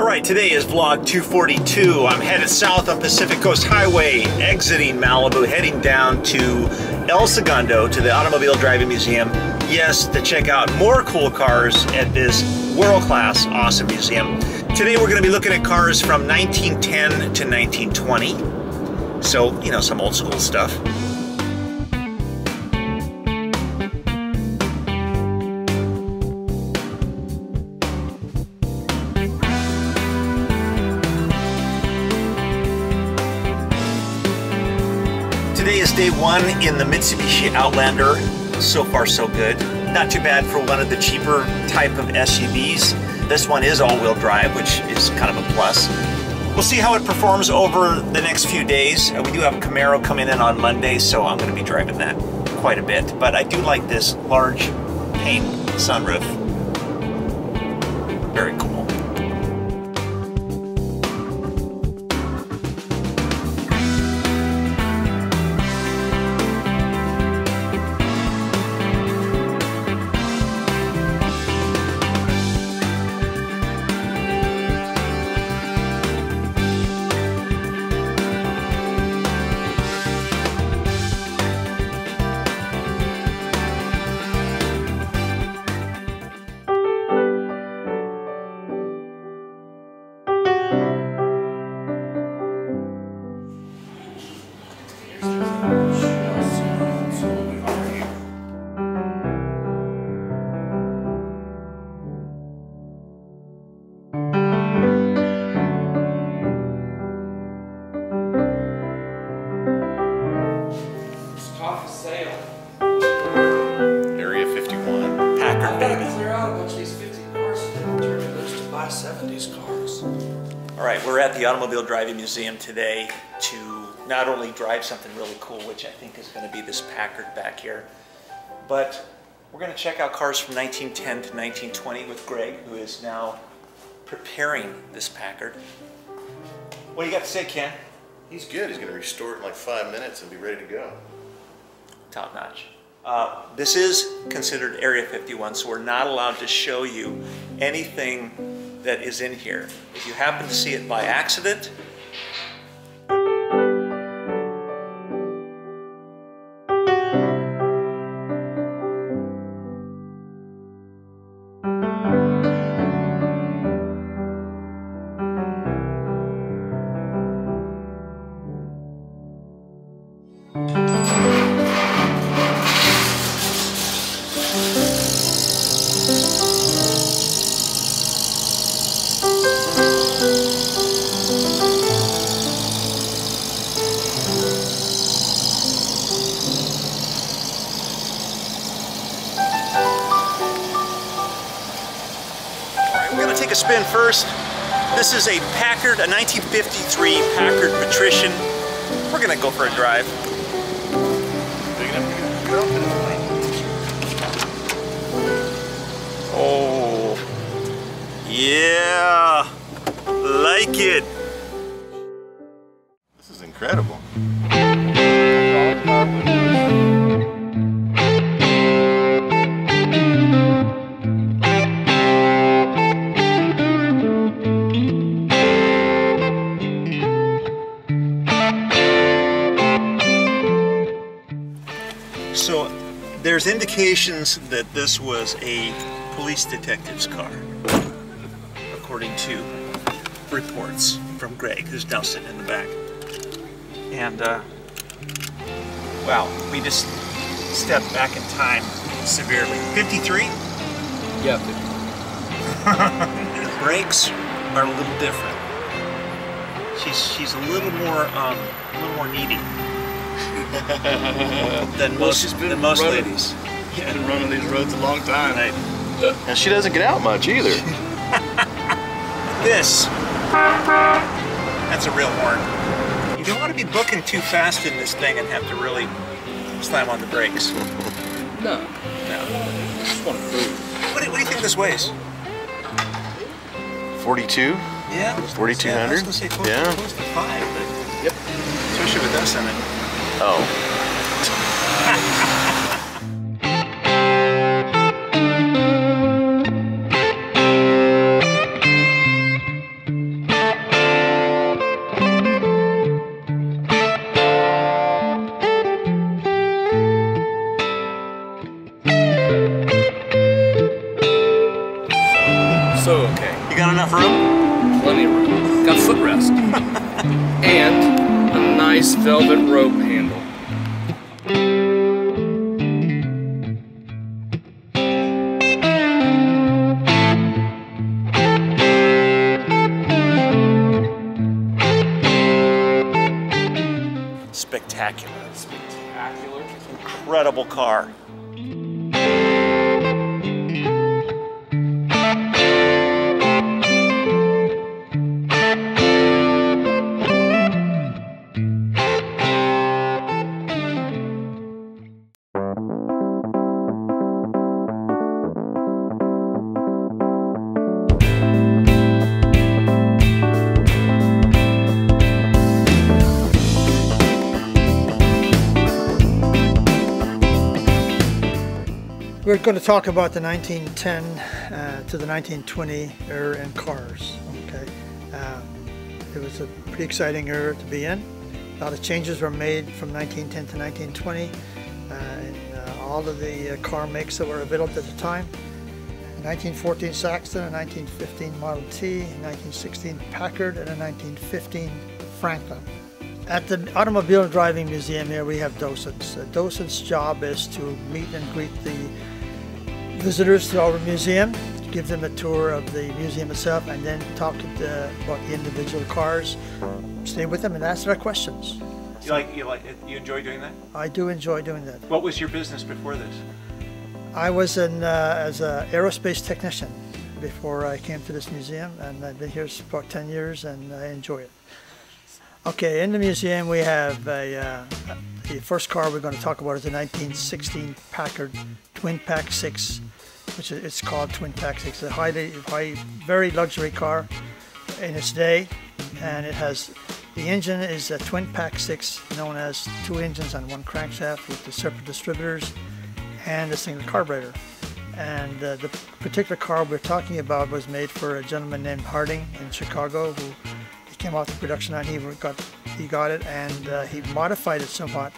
Alright, today is vlog 242. I'm headed south on Pacific Coast Highway, exiting Malibu, heading down to El Segundo to the Automobile Driving Museum. Yes, to check out more cool cars at this world-class, awesome museum. Today we're going to be looking at cars from 1910 to 1920. So, you know, some old school stuff. Today is day one in the Mitsubishi Outlander. So far so good. Not too bad for one of the cheaper type of SUVs. This one is all-wheel drive, which is kind of a plus. We'll see how it performs over the next few days. We do have a Camaro coming in on Monday, so I'm going to be driving that quite a bit. But I do like this large pane sunroof. Very cool. Area 51. Packard, baby. Clear out a bunch of these 50 cars and turn those to buy 70s cars. All right, we're at the Automobile Driving Museum today to not only drive something really cool, which I think is going to be this Packard back here, but we're going to check out cars from 1910 to 1920 with Greg, who is now preparing this Packard. What do you got to say, Ken? He's good. He's going to restore it in like 5 minutes and be ready to go. Top notch. This is considered Area 51, so we're not allowed to show you anything that is in here. If you happen to see it by accident, take a spin first. This is a Packard, a 1953 Packard Patrician. We're gonna go for a drive. Oh, yeah, like it. This is incredible. So there's indications that this was a police detective's car, according to reports from Greg, who's now sitting in the back. And wow, we just stepped back in time severely. 53? Yeah, 50. The brakes are a little different. She's a little more needy. than most ladies. She's been running these roads a long time. Right. And she doesn't get out much either. This, that's a real horn. You don't want to be booking too fast in this thing and have to really slam on the brakes. No. No. I just want to prove. What do you think this weighs? 42? Yeah. 4,200? Yeah, I was going to say close to 5, but Yep. especially with us in it. Oh. enough room? Plenty of room. Got footrest. And a nice velvet rope handle. Spectacular. Spectacular. Incredible car. We're going to talk about the 1910 to the 1920 era in cars. Okay, it was a pretty exciting era to be in. A lot of changes were made from 1910 to 1920 in all of the car makes that were available at the time. 1914 Saxton, a 1915 Model T, a 1916 Packard, and a 1915 Franklin. At the Automobile Driving Museum here we have docents. A docent's job is to meet and greet the visitors to our museum, give them a tour of the museum itself, and then talk about the individual cars, stay with them and answer their questions. You enjoy doing that? I do enjoy doing that. What was your business before this? I was as an aerospace technician before I came to this museum, and I've been here for about 10 years and I enjoy it. Okay, in the museum we have the first car we're going to talk about is the 1916 Packard Twin Pack 6, which it's called Twin Pack 6. It's a very luxury car in its day, and it has, the engine is a Twin Pack 6, known as 2 engines on 1 crankshaft with the separate distributors and a single carburetor. And the particular car we're talking about was made for a gentleman named Harding in Chicago, who came off the production line. He got it, and he modified it somewhat.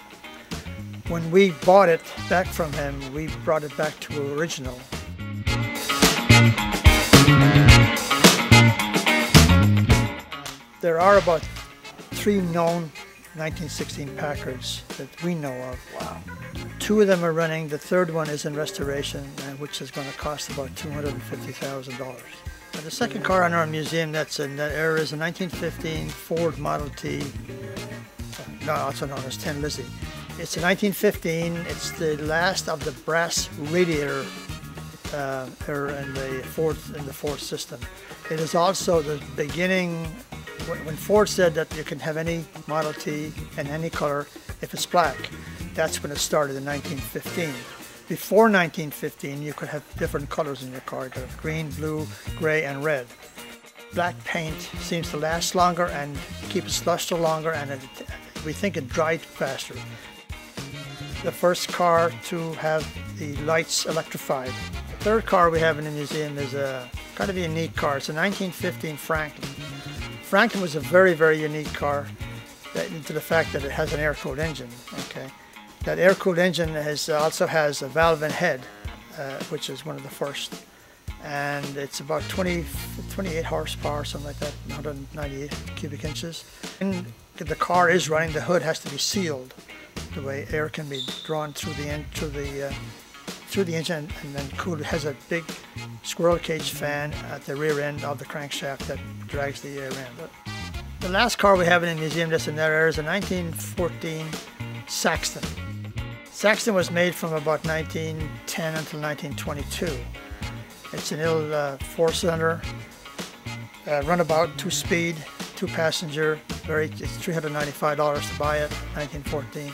When we bought it back from him, we brought it back to original. There are about 3 known 1916 Packards that we know of. Wow. 2 of them are running. The third one is in restoration, which is going to cost about $250,000. The second car in our museum that's in that era is a 1915 Ford Model T, also known as Tin Lizzie. It's a 1915. It's the last of the brass radiator era in the Ford system. It is also the beginning when Ford said that you can have any Model T in any color if it's black. That's when it started in 1915. Before 1915, you could have different colors in your car. You could have green, blue, gray, and red. Black paint seems to last longer and keep its luster longer, and we think it dried faster. The first car to have the lights electrified. The third car we have in the museum is kind of a unique car. It's a 1915 Franklin. Franklin was a very, very unique car to the fact that it has an air-cooled engine. Okay. That air-cooled engine also has a valve and head, which is one of the first. And it's about 28 horsepower, something like that, 198 cubic inches. And the car is running, the hood has to be sealed. The way air can be drawn through the engine and then cooled. It has a big squirrel cage fan at the rear end of the crankshaft that drags the air in. The last car we have in the museum that's in that area is a 1914 Saxton. Saxton was made from about 1910 until 1922. It's an little 4-cylinder, runabout, 2-speed, 2-passenger. It's $395 to buy it, 1914.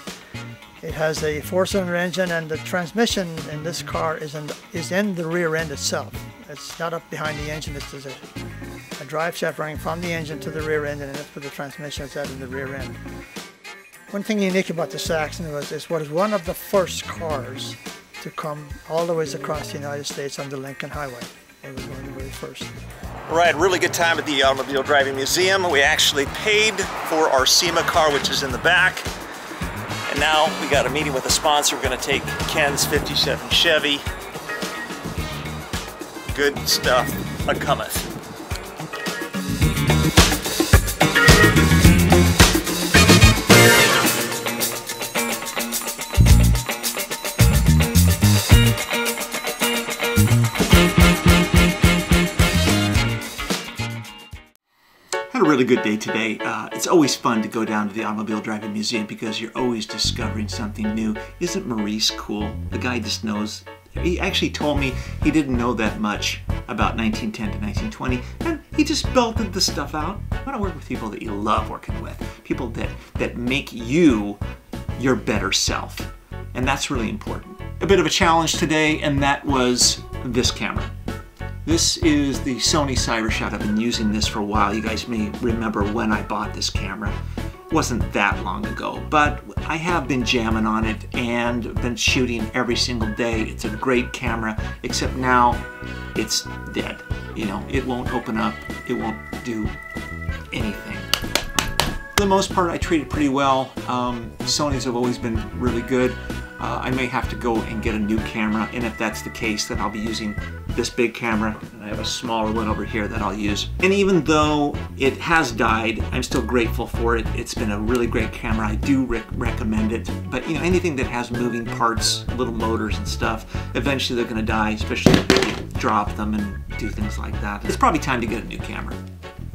It has a 4-cylinder engine, and the transmission in this car is in the rear end itself. It's not up behind the engine. It's a drive shaft running from the engine to the rear end, and that's where the transmission is at in the rear end. One thing unique about the Saxton was it was one of the first cars to come all the ways across the United States on the Lincoln Highway. It was one of the very first. All right, really good time at the Automobile Driving Museum. We actually paid for our SEMA car, which is in the back. And now we got a meeting with a sponsor. We're going to take Ken's 57 Chevy. Good stuff a cometh. really good day today. It's always fun to go down to the Automobile Driving Museum because you're always discovering something new. Isn't Maurice cool? The guy just knows. He actually told me he didn't know that much about 1910 to 1920, and he just belted the stuff out. I want to work with people that you love working with, people that make you your better self, and that's really important. A bit of a challenge today, and that was this camera. This is the Sony CyberShot. I've been using this for a while. You guys may remember when I bought this camera. It wasn't that long ago, but I have been jamming on it and been shooting every single day. It's a great camera, except now it's dead. You know, it won't open up, it won't do anything. For the most part, I treat it pretty well. Sonys have always been really good. I may have to go and get a new camera, and if that's the case, then I'll be using this big camera, and I have a smaller one over here that I'll use. And even though it has died, I'm still grateful for it. It's been a really great camera. I do recommend it. But you know, anything that has moving parts, little motors and stuff, eventually they're going to die, especially if you drop them and do things like that. It's probably time to get a new camera.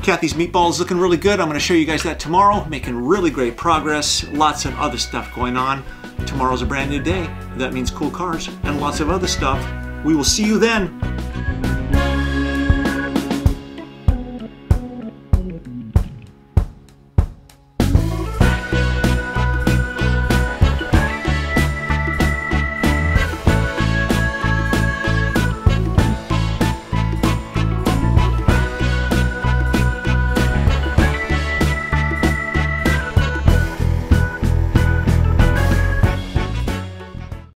Kathy's meatball is looking really good. I'm going to show you guys that tomorrow. Making really great progress. Lots of other stuff going on. Tomorrow's a brand new day. That means cool cars and lots of other stuff. We will see you then.